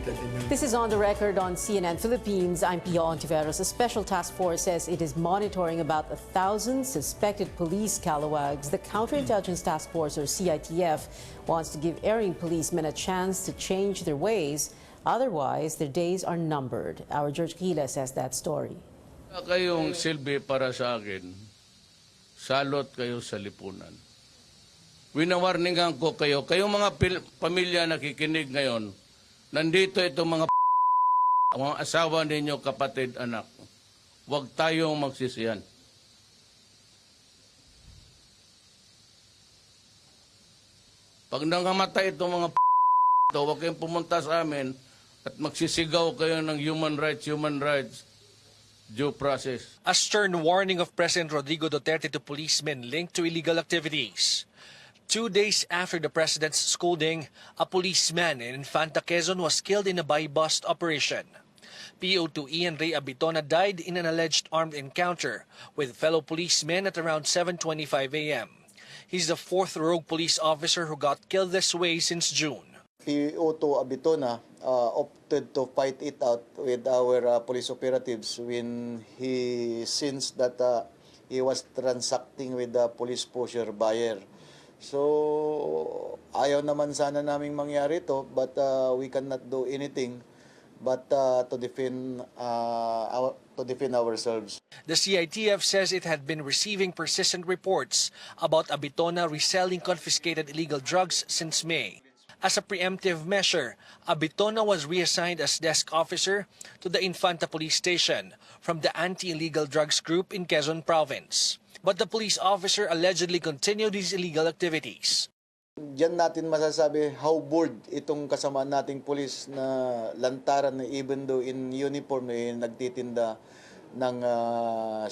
This is On the Record on CNN Philippines. I'm Pia Hontiveros. A special task force says it is monitoring about 1,000 suspected police calawags. The Counterintelligence Task Force, or CITF, wants to give erring policemen a chance to change their ways. Otherwise, their days are numbered. Our George Giles has that story. Kayong silbi para sa akin, salot kayo sa lipunan. Winawarningan ko kayo, kayong mga pamilya nakikinig ngayon, nandito itong mga asawa ninyo, kapatid, anak. Huwag tayong magsisiyan. Pag nangamatay itong mga ito, huwag kayong pumunta sa amin at magsisigaw kayo ng human rights, due process. A stern warning of President Rodrigo Duterte to policemen linked to illegal activities. 2 days after the president's scolding, a policeman in Infanta, Quezon was killed in a buy-bust operation. PO2 Ian Ray Abitona died in an alleged armed encounter with fellow policemen at around 7:25 a.m. He's the fourth rogue police officer who got killed this way since June. PO2 Abitona opted to fight it out with our police operatives when he sensed that he was transacting with the police pusher buyer. So, ayaw naman sana naming mangyari ito, but we cannot do anything but to defend ourselves. The CITF says it had been receiving persistent reports about Abitona reselling confiscated illegal drugs since May. As a preemptive measure, Abitona was reassigned as desk officer to the Infanta Police Station from the Anti-Illegal Drugs Group in Quezon Province. But the police officer allegedly continued these illegal activities. Diyan natin masasabi how bored itong kasamaan nating pulis na lantaran na even though in uniform nagtitinda ng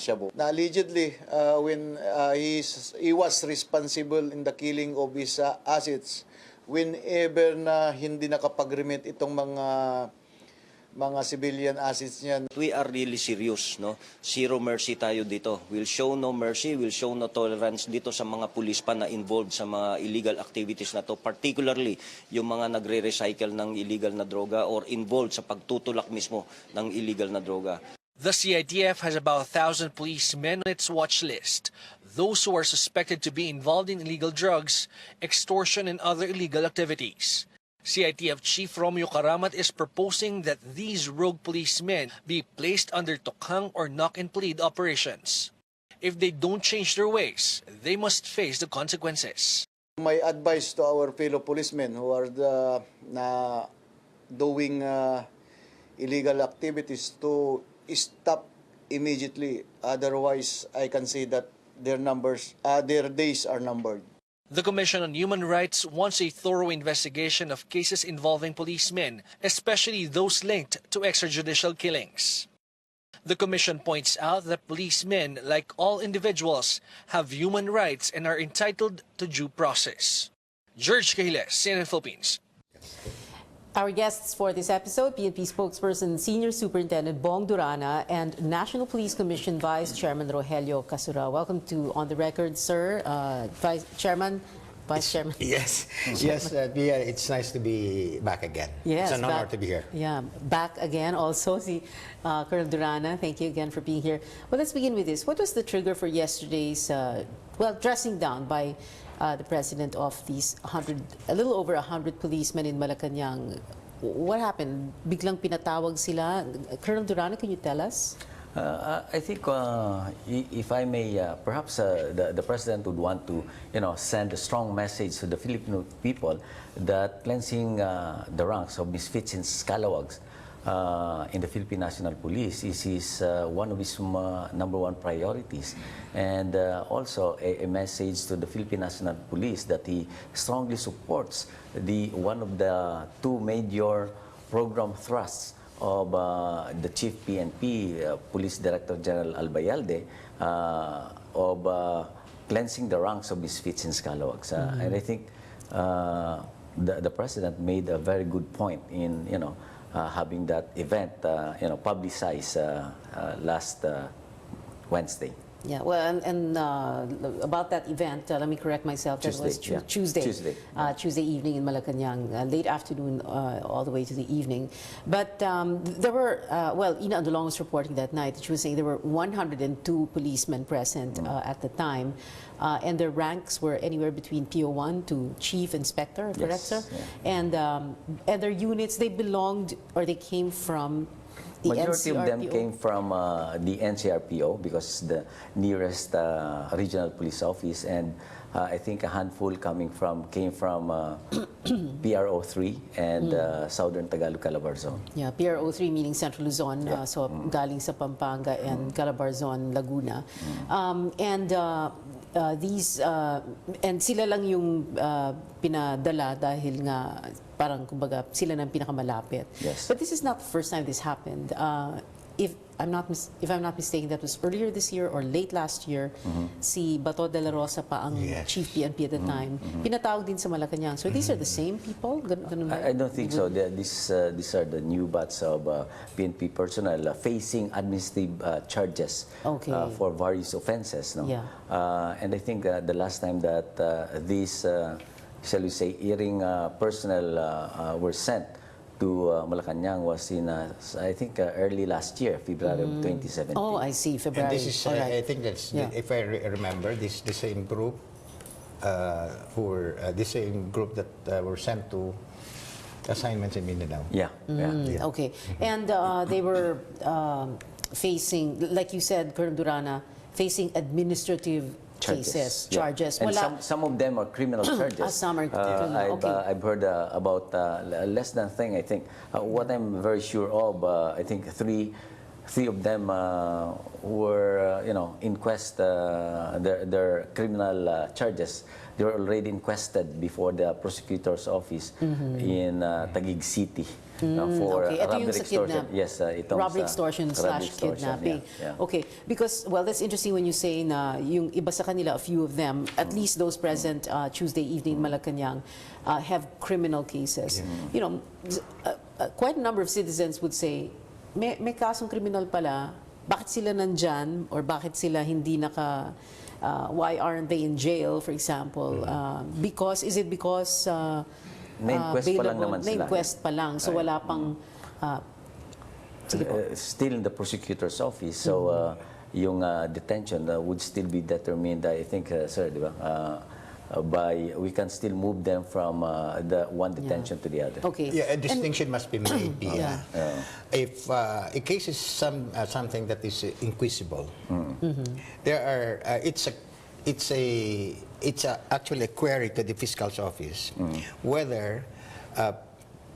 shabu. Na allegedly, when he was responsible in the killing of his assets, whenever na hindi nakapag-remit itong mga civilian assets niyan. We are really serious, no? Zero mercy tayo dito. We'll show no mercy, we'll show no tolerance dito sa mga pulis pa na involved sa mga illegal activities na to, particularly yung mga nagre-recycle ng illegal na droga or involved sa pagtutulak mismo ng illegal na droga. The CITF has about 1,000 policemen on its watch list. Those who are suspected to be involved in illegal drugs, extortion, and other illegal activities. CITF Chief Romeo Karamat is proposing that these rogue policemen be placed under tokhang or knock-and-plead operations. If they don't change their ways, they must face the consequences. My advice to our fellow policemen who are doing illegal activities to stop immediately. Otherwise, I can say that their days are numbered. The Commission on Human Rights wants a thorough investigation of cases involving policemen, especially those linked to extrajudicial killings. The Commission points out that policemen, like all individuals, have human rights and are entitled to due process. George Giles, CNN Philippines. Our guests for this episode, PNP spokesperson Senior Superintendent Bong Durana and National Police Commission Vice Chairman Rogelio Casura. Welcome to On the Record, sir. Vice Chairman. Yes, yes, Pia, it's nice to be back again. Yes, it's an honor to be here. Yeah, back again also. Colonel Durana, thank you again for being here. Well, let's begin with this. What was the trigger for yesterday's, dressing down by the president of these a little over 100 policemen in Malacanang? What happened? Biglang pinatawag sila. Colonel Durana, can you tell us? I think, if I may, perhaps the president would want to, send a strong message to the Filipino people that cleansing the ranks of misfits and scalawags in the Philippine National Police is one of his #1 priorities, and also a message to the Philippine National Police that he strongly supports one of the 2 major program thrusts of the Chief PNP, Police Director General Albayalde, of cleansing the ranks of misfits and scalawags. And I think the President made a very good point in, having that event, publicized last Wednesday. Yeah, well, and about that event, let me correct myself. That was Tuesday, yeah. Tuesday, Tuesday evening in Malacanang, late afternoon all the way to the evening. But there were, well, Ina Andolong was reporting that night. She was saying there were 102 policemen present at the time, and their ranks were anywhere between PO1 to Chief Inspector, correct, sir? Yeah. And their units, they belonged or they came from the Majority of them NCRPO? came from the NCRPO because the nearest regional police office, and I think a handful came from PRO3 and Southern Tagalog Calabarzon. Yeah, PRO3 meaning Central Luzon, so galing sa Pampanga and Calabarzon, Laguna. These and sila lang yung pinadala dahil nga parang kumbaga sila nang pinakamalapit. Yes. But this is not the first time this happened. If I'm not mistaken, that was earlier this year or late last year. Si Bato de la Rosa pa ang Chief PNP at the time. Pinatawag din sa Malacanang. So these are the same people? Ganun ba? I don't think so. These are the new batch of PNP personnel facing administrative charges for various offenses. No? Yeah. And I think the last time that these, shall we say, erring personnel were sent to Malacanang was in, I think, early last year, February of 2017. Oh, I see. February. And this is, All right. I think that's, if I remember, the same group the same group that were sent to assignments in Mindanao. Yeah. Okay. And they were facing, like you said, Colonel Durana, facing administrative cases, charges. And Wala. some of them are criminal charges. Some are criminal. I've heard about less than thing, I think. What I'm very sure of, I think three of them were, inquest, their criminal charges. They were already inquested before the prosecutor's office in Taguig City. For Okay. Ito robbery yung sa extortion. kidnap. Yes, itong Robbery sa extortion robbery slash extortion, kidnapping. yeah. Okay, because, well, that's interesting when you say na yung iba sa kanila, a few of them, at least those present Tuesday evening in Malacanang, have criminal cases. You know, quite a number of citizens would say, may kasong criminal pala, bakit sila nandyan or bakit sila hindi why aren't they in jail, for example? Is it because Na-inquest pa lang naman sila. Na-inquest pa lang, so wala pang still in the prosecutor's office, so yung detention would still be determined, I think, sir, di ba? We can still move them from the one detention to the other. Okay. Yeah, a distinction must be made. If a case is something that is inquisible, there are it's actually a query to the fiscal's office whether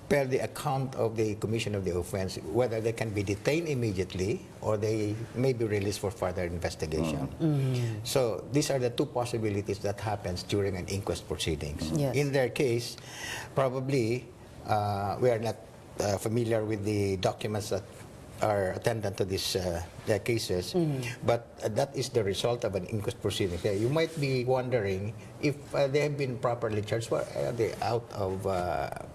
per the account of the commission of the offense, whether they can be detained immediately or they may be released for further investigation. So these are the two possibilities that happens during an inquest proceedings. Yes. In their case, probably we are not familiar with the documents that are attendant to these their cases, but that is the result of an inquest proceeding. You might be wondering if they have been properly charged. Why are they out of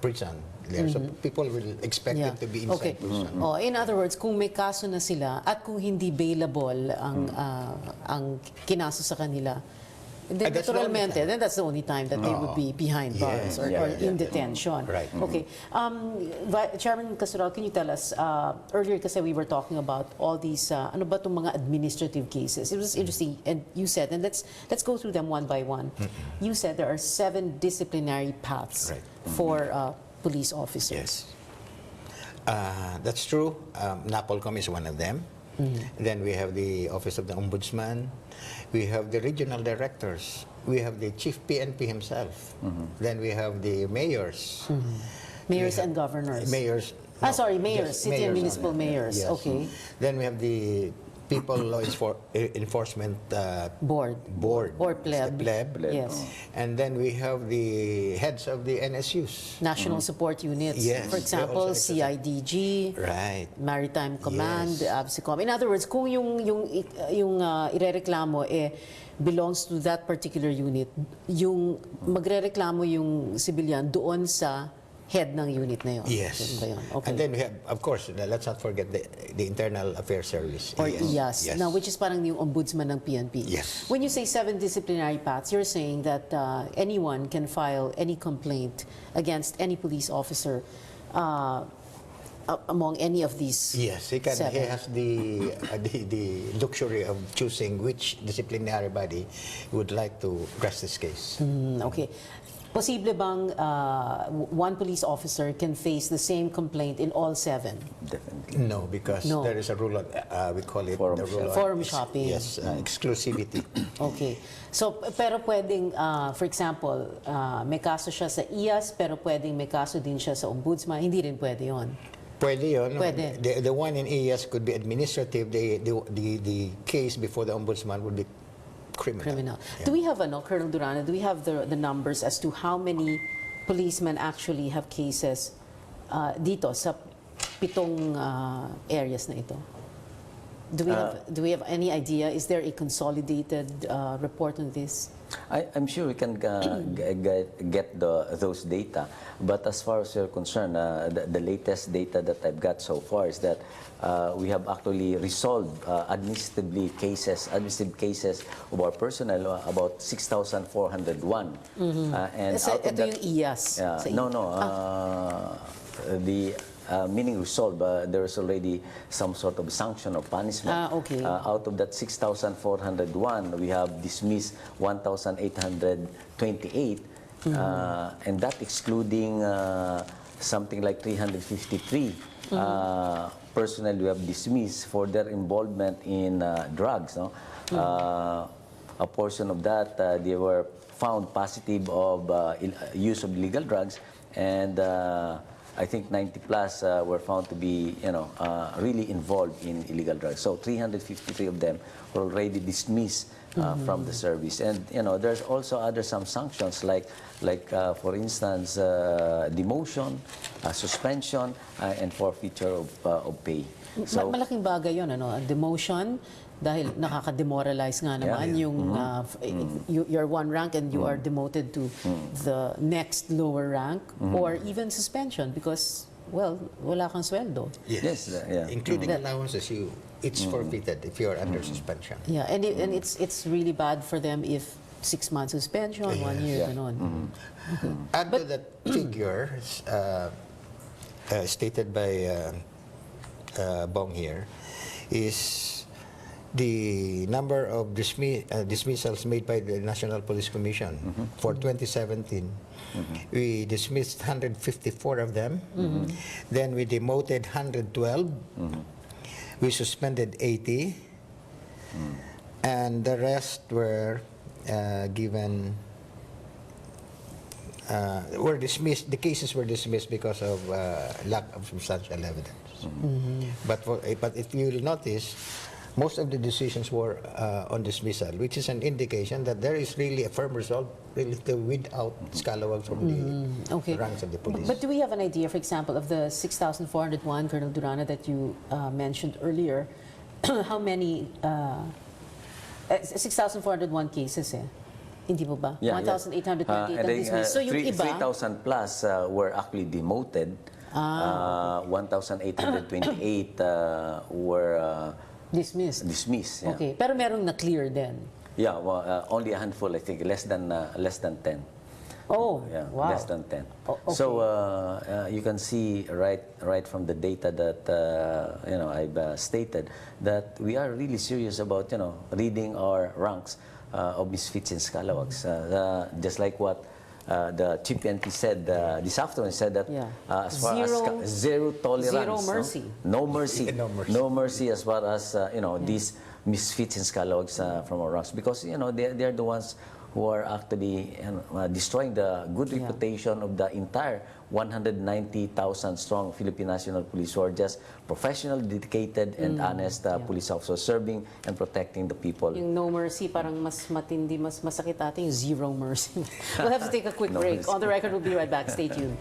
prison? There. So people will expect it to be inside prison. Oh, in other words, kung may kaso na sila at kung hindi bailable ang kinaso sa kanila, then That's the only naturalmente, then that's the only time that they would be behind bars or in detention. Right. Okay. Chairman Casural, can you tell us, earlier kasi we were talking about all these, ano ba itong mga administrative cases? It was interesting, and you said, and let's go through them one by one. You said there are 7 disciplinary paths for police officers. Yes. That's true. NAPOLCOM is one of them. Then we have the Office of the Ombudsman. We have the regional directors. We have the Chief PNP himself. Then we have the mayors. Mayors and governors. Mayors. Mayors, city and municipal mayors. Yes. Okay. Then we have the People Law Enforcement Board. Or pleb. Yes. And then we have the heads of the NSUs. National Support Units. Yes, For example, they also exercise. CIDG, Right. Maritime Command, Yes. ABSICOM. In other words, kung yung irereklamo belongs to that particular unit, yung magrereklamo yung civilian doon sa head ng unit na yun. Yes. Yun ba yun? Okay. And then we have, of course, let's not forget the Internal Affairs Service. Or EAS. IAS, Yes. now, which is parang yung ombudsman ng PNP. Yes. When you say 7 disciplinary paths, you're saying that anyone can file any complaint against any police officer among any of these Yes, he can. 7. He has the luxury of choosing which disciplinary body he would like to press this case. Okay. Posible bang one police officer can face the same complaint in all 7? Definitely. No, because No. there is a rule on, we call it Forum the rule on Forum shopping. Yes, exclusivity. Okay. So, pero pwedeng, for example, may kaso siya sa IAS, pero pwedeng may kaso din siya sa ombudsman. Hindi rin pwede yun. Pwede yun. Pwede. The one in EAS could be administrative. The case before the ombudsman would be criminal. Yeah. Do we have, Colonel Durana, do we have the numbers as to how many policemen actually have cases dito sa 7 areas na ito? Do we have any idea? Is there a consolidated report on this? I'm sure we can get those data, but as far as you're concerned, the latest data that I've got so far is that we have actually resolved administrative cases of our personnel, about 6,401. And So, out of ito that, yung IAS. Sa the meaning resolved, there is already some sort of sanction or punishment. Okay. Out of that 6,401, we have dismissed 1,828, and that excluding something like 353 personnel we have dismissed for their involvement in drugs. No? A portion of that, they were found positive of use of illegal drugs, and I think 90 plus were found to be, really involved in illegal drugs. So 353 of them were already dismissed from the service. And there's also some sanctions like for instance, demotion, suspension, and forfeiture of pay. So malaking bagay yun, demotion, dahil nakaka-demoralize nga naman yung you're one rank and you are demoted to the next lower rank, or even suspension because, well, wala kang sweldo. Yes, including allowances, it's forfeited if you're under suspension. Yeah, and it's really bad for them if 6 months suspension, 1 year, ganon. Add to that figure stated by Bong here is the number of dismissals made by the National Police Commission for 2017. We dismissed 154 of them. Then we demoted 112. We suspended 80. And the rest were given, were dismissed. The cases were dismissed because of lack of substantial evidence. But if you will notice, most of the decisions were on dismissal, which is an indication that there is really a firm resolve really to weed out scalawags from the ranks of the police. But do we have an idea, for example, of the 6,401, Colonel Durana, that you mentioned earlier, how many, 6,401 cases Hindi po ba? 1,828 ang dismissed. So yung iba, 3,000 plus were actually demoted. 1,828 were dismissed. Yeah. Okay, pero merong na-clear din. Yeah, well, only a handful, I think, less than 10. Oh, Yeah, wow. less than 10. Oh, okay. So you can see right from the data that I've stated that we are really serious about reading our ranks of misfits and scalawags. Just like what the Chief PNP said this afternoon, said that as far as zero tolerance, zero mercy. No mercy, No mercy. no mercy as far as these misfits and scalawags from our ranks, because they are the ones who are actually destroying the good reputation of the entire 190,000 strong Philippine National Police, who are just professional, dedicated, and honest police officers serving and protecting the people. Yung no mercy, parang mas matindi, mas masakit ating yung zero mercy. We'll have to take a quick break. On the record, we'll be right back. Stay tuned.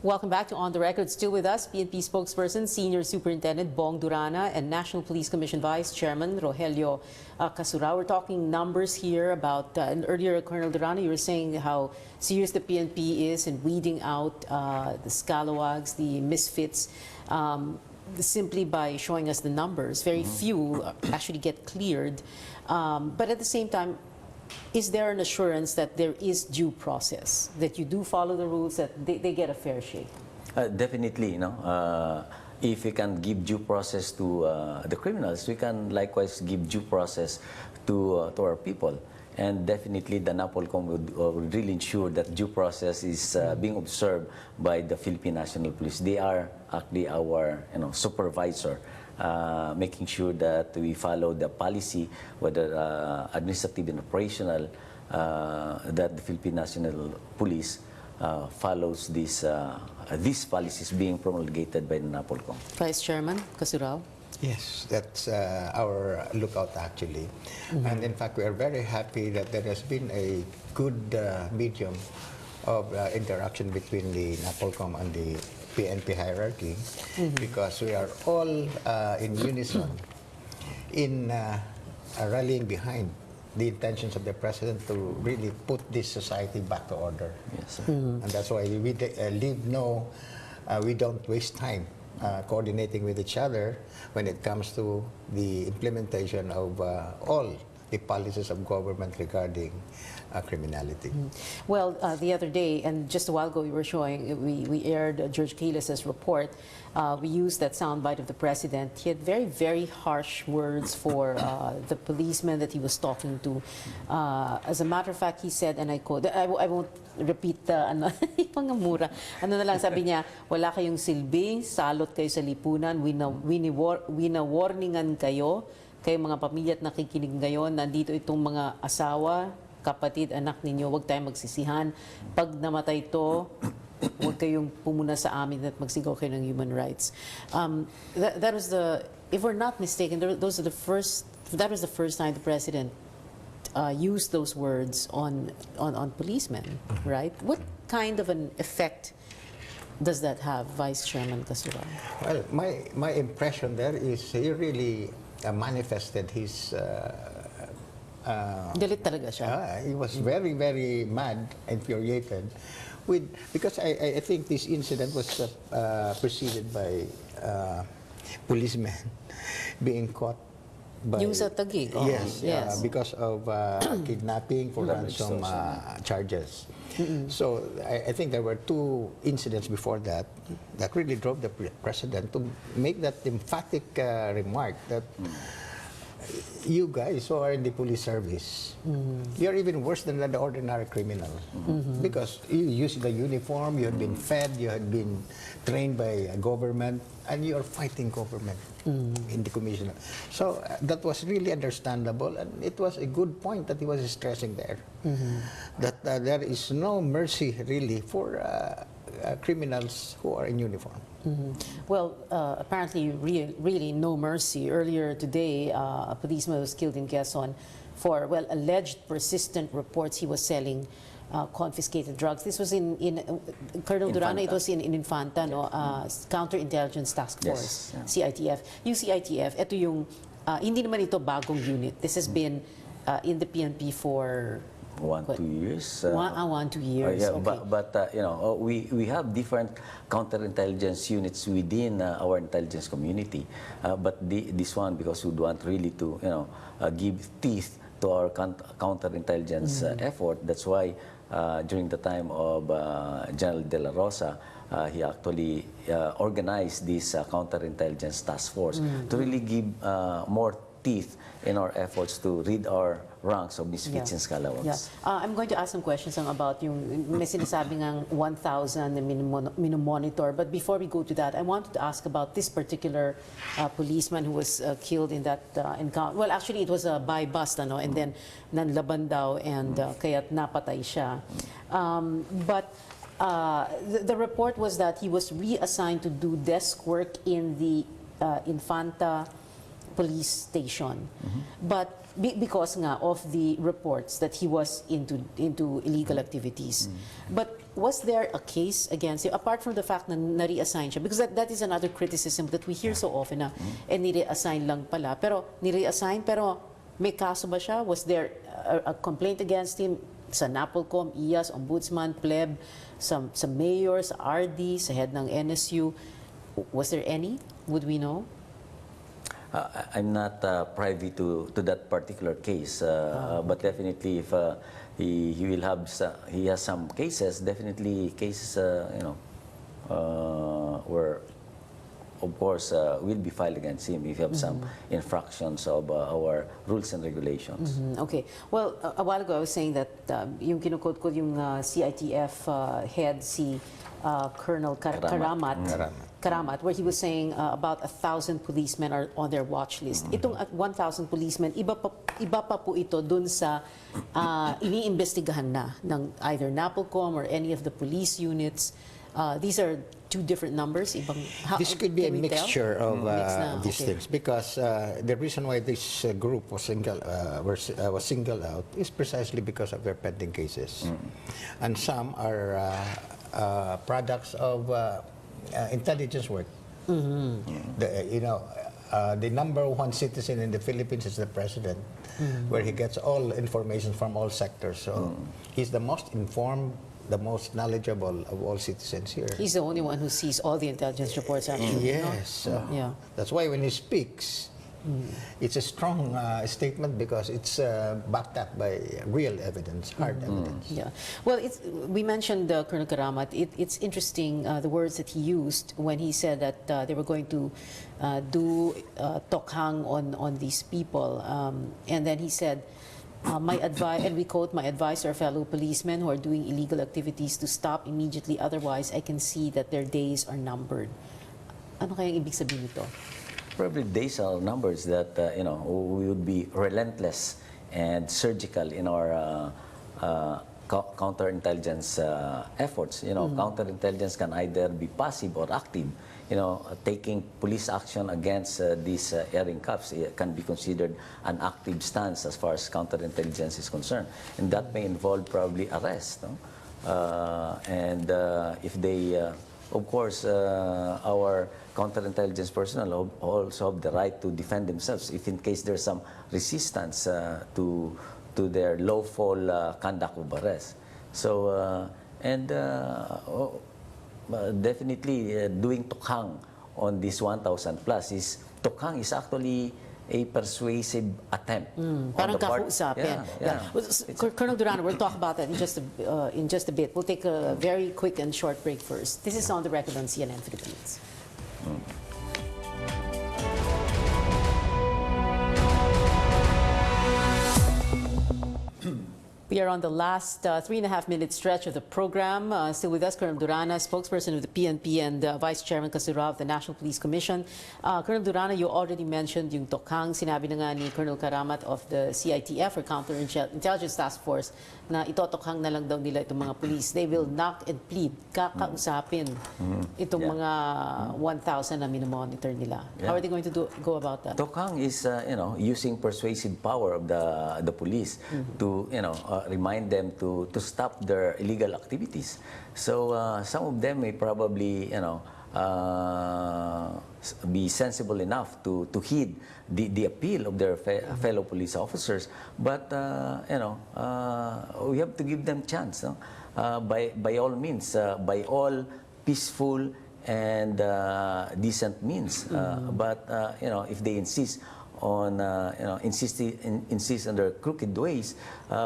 Welcome back to On the Record. Still with us, PNP spokesperson, Senior Superintendent Bong Durana, and National Police Commission Vice Chairman Rogelio Casura. We're talking numbers here about, and earlier, Colonel Durana, you were saying how serious the PNP is in weeding out the scalawags, the misfits, simply by showing us the numbers. Very few actually get cleared. But at the same time, is there an assurance that there is due process, that you do follow the rules, that they get a fair shake? Definitely, if we can give due process to the criminals, we can likewise give due process to our people. And definitely the NAPOLCOM would really ensure that due process is being observed by the Philippine National Police. They are actually our supervisor, making sure that we follow the policy, whether administrative and operational, that the Philippine National Police follows these policies being promulgated by the NAPOLCOM. Vice Chairman Casura. Yes, that's our lookout actually. And in fact, we are very happy that there has been a good medium of interaction between the NAPOLCOM and the PNP hierarchy, because we are all in unison in rallying behind the intentions of the President to really put this society back to order. Yes, And that's why we don't waste time coordinating with each other when it comes to the implementation of all the policies of government regarding criminality. Well, the other day, and just a while ago, we were showing, we aired George Cayles's report. We used that soundbite of the President. He had very, very harsh words for the policeman that he was talking to. As a matter of fact, he said, and I quote, I won't repeat the mga mura. Ano na lang sabi niya, wala kayong silbi, salot kayo sa lipunan, wina-warningan kayo, kayong mga pamilya at nakikinig ngayon, nandito itong mga asawa, kapatid, anak ninyo, huwag tayong magsisihan. Pag namatay ito, huwag kayong pumuna sa amin at magsigaw kayo ng human rights. That was if we're not mistaken, that was the first time the President used those words on policemen, right? What kind of an effect does that have, Vice Chairman Casura? Well, my impression there is he really manifested his Galit talaga siya. he was very, very mad, infuriated, because I think this incident was preceded by policemen being caught by... Yung sa Taguig. Yes, Yes. because of kidnapping for ransom charges. So I think there were two incidents before that really drove the President to make that emphatic remark that you guys who are in the police service, you're even worse than the ordinary criminal. Because you use the uniform, you had been fed, you had been trained by a government, and you are fighting government in the commission. So that was really understandable, and it was a good point that he was stressing there. That there is no mercy really for criminals who are in uniform. Well, apparently, really no mercy. Earlier today, a policeman was killed in Quezon for, well, alleged persistent reports he was selling confiscated drugs. This was in Colonel Durana, it was in Infanta, no? Counterintelligence Task Force, Yes, CITF. Yung CITF, ito yung, hindi naman ito bagong unit. This has been in the PNP for 1-2 years. 1-2 years. Yeah, Okay. but we have different counterintelligence units within our intelligence community. But this one, because we want really to give teeth to our counterintelligence effort. That's why during the time of General De La Rosa, he actually organized this counterintelligence task force to really give more teeth in our efforts to rid our ranks of misfits and scalawags. I'm going to ask some questions about yung may sinasabing ang 1,000 na minomonitor. But before we go to that, I wanted to ask about this particular policeman who was killed in that encounter. Well, actually, it was by bust, and then nanlaban daw, and kaya't napatay siya. But the report was that he was reassigned to do desk work in the Infanta police station. But because nga of the reports that he was into illegal activities. But was there a case against him, apart from the fact na nare-assign siya? Because that is another criticism that we hear so often na, nire-assign lang pala. Pero, nire-assign, pero may kaso ba siya? Was there a complaint against him sa NAPOLCOM, IAS, Ombudsman, PLEB, sa mayor, sa RD, sa head ng NSU? Was there any? Would we know? I'm not privy to that particular case, but definitely if he will have he has some cases, definitely cases where of course will be filed against him if you have some infractions of our rules and regulations. Okay. Well, a while ago I was saying that yung kinukot ko yung CITF head si Colonel Karamat, where he was saying about 1,000 policemen are on their watch list. Itong 1,000 policemen, iba pa po ito dun sa iniimbestigahan na ng either NAPOLCOM or any of the police units. These are two different numbers. This could be a mixture of these Okay. things, because the reason why this group was singled out is precisely because of their pending cases, and some are products of intelligence work. The number one citizen in the Philippines is the president, where he gets all information from all sectors. So he's the most informed, the most knowledgeable of all citizens here. He's the only one who sees all the intelligence reports, actually. Yes. Yeah. That's why when he speaks, it's a strong statement, because it's backed up by real evidence, hard evidence. Yeah. Well, we mentioned Colonel Karamat. It's interesting the words that he used when he said that they were going to do tokhang on these people. And then he said, my advice, and we quote, "My advice to our fellow policemen who are doing illegal activities to stop immediately, otherwise I can see that their days are numbered." Ano kayang ibig sabihin nito? Probably days are numbers that we would be relentless and surgical in our counterintelligence efforts. Counterintelligence can either be passive or active. Taking police action against these erring cops can be considered an active stance as far as counterintelligence is concerned, and that may involve probably arrest. And if they, of course, our counterintelligence personnel also have the right to defend themselves if in case there's some resistance to their lawful conduct of arrest. So, definitely doing tokhang on this 1,000 plus tokhang is actually a persuasive attempt. Parang on the part. kakausapin. Yeah. Colonel Durano, we'll talk about that in just a bit. We'll take a very quick and short break first. This is On the Record on CNN Philippines. We are on the last 3.5-minute stretch of the program. Still with us, Colonel Durana, spokesperson of the PNP and Vice Chairman Kasura of the National Police Commission. Colonel Durana, you already mentioned yung tokhang. Sinabi na nga ni Colonel Karamat of the CITF, or Counterintelligence Task Force, na itotokhang na lang daw nila itong mga police. They will knock and plead, kakausapin itong mga 1,000 na minomonitor nila. How are they going to go about that? Tokhang is, using persuasive power of the police to, remind them to stop their illegal activities. So some of them may probably, be sensible enough to heed the appeal of their fellow police officers, but we have to give them chance, by all means, by all peaceful and decent means. But if they insist on insist on their crooked ways,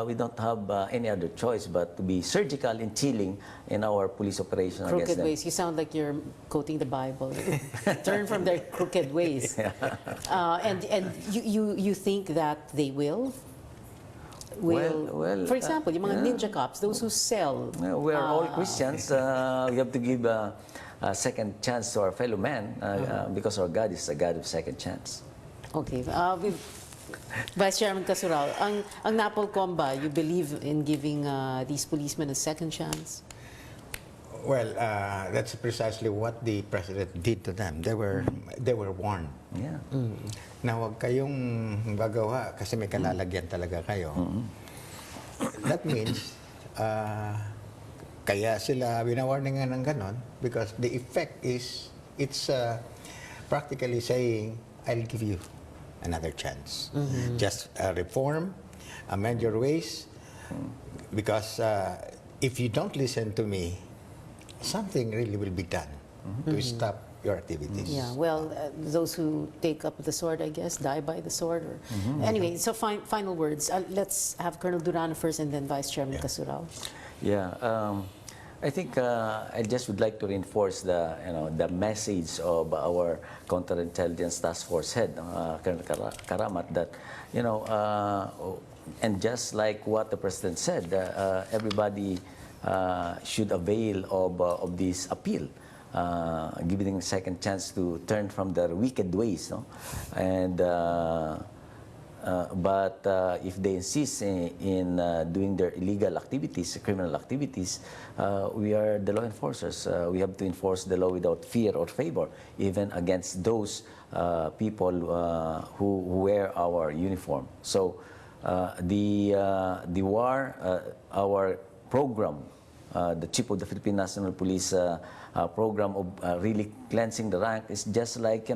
we don't have any other choice but to be surgical in chilling in our police operation against Crooked them. ways. You sound like you're quoting the Bible. Turn from their crooked ways. And you think that they will? Well, for example, yung mga ninja cops, those who sell. We are all Christians. We have to give a second chance to our fellow man because our God is a God of second chance. Okay. Vice Chairman Kasural, ang NAPOLCOM ba, you believe in giving these policemen a second chance? Well, that's precisely what the president did to them. They were warned. Yeah. Na huwag kayong gagawa kasi may kalalagyan talaga kayo. That means, kaya sila winawarningan ng ganon because the effect is, it's practically saying, I'll give you another chance. Just reform, amend your ways, because if you don't listen to me, something really will be done to stop your activities. Yeah, well, those who take up the sword, I guess, die by the sword. Or Anyway, so final words. Let's have Colonel Durana first and then Vice Chairman Casurao. Yeah, I think I just would like to reinforce the message of our counterintelligence task force head, Colonel Karamat, that and just like what the president said, everybody should avail of this appeal, giving them a second chance to turn from their wicked ways, no? And but if they insist in doing their illegal activities, criminal activities, we are the law enforcers. We have to enforce the law without fear or favor, even against those people who wear our uniform. So the war, our program, the Chief of the Philippine National Police program of really cleansing the rank is just like,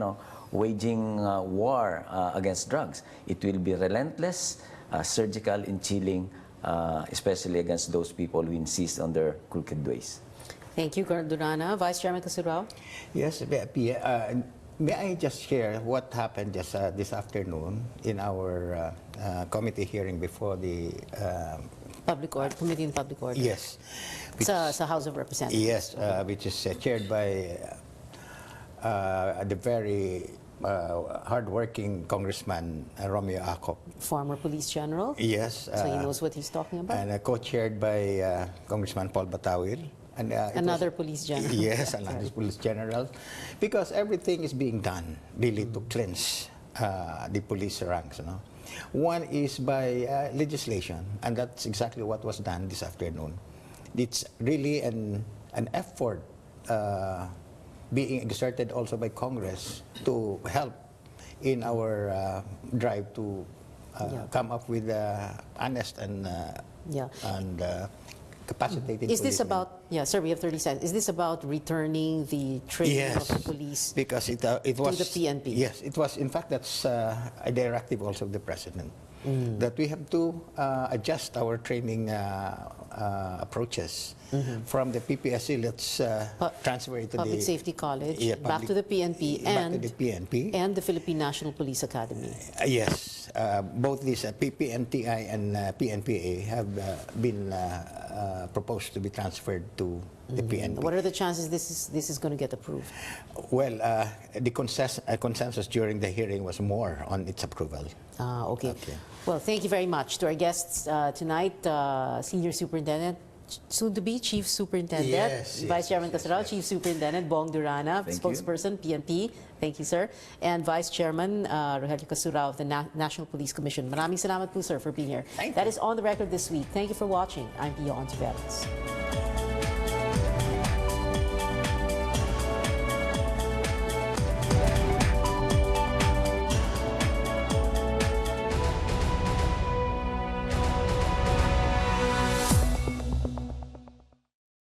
waging war against drugs. It will be relentless, surgical, and chilling, especially against those people who insist on their crooked ways. Thank you, Colonel Durana. Vice Chairman Casurao. Yes, Pia, may I just share what happened just this afternoon in our committee hearing before the Public Order, Committee on Public Order. yes, Sa House of Representatives. yes, which is chaired by the very hardworking Congressman Romeo Acop. Former Police General. Yes. So he knows what he's talking about. And co-chaired by Congressman Paul Batawil. And, Another police general. Yes, another police general. Because everything is being done really to cleanse the police ranks. One is by legislation, and that's exactly what was done this afternoon. It's really an effort being exerted also by Congress to help in our drive to come up with honest and capacitated Is this policemen. about, sir, we have 30 seconds. Is this about returning the training of the police because it was to the PNP? Yes, it was. In fact, that's a directive also of the president that we have to adjust our training approaches from the PPSC. Let's transfer it to Public the Safety College, Yeah, back to the PNP, back to the PNP. and the Philippine National Police Academy. Yes, both these PPNTI and PNPA have been proposed to be transferred to the PNP. What are the chances this is going to get approved? Well, the consensus during the hearing was more on its approval. Okay. Well, thank you very much to our guests tonight, Senior Superintendent, soon to be Chief Superintendent, Yes, Vice Chairman yes, Casurao, yes. Chief Superintendent Bong Durana, Thank you. spokesperson PNP. Thank you, sir. And Vice Chairman Rogelio Casurao of the National Police Commission. Maraming salamat po, sir, for being here. Thank That you. is On the Record this week. Thank you for watching. I'm Pia Hontiveros.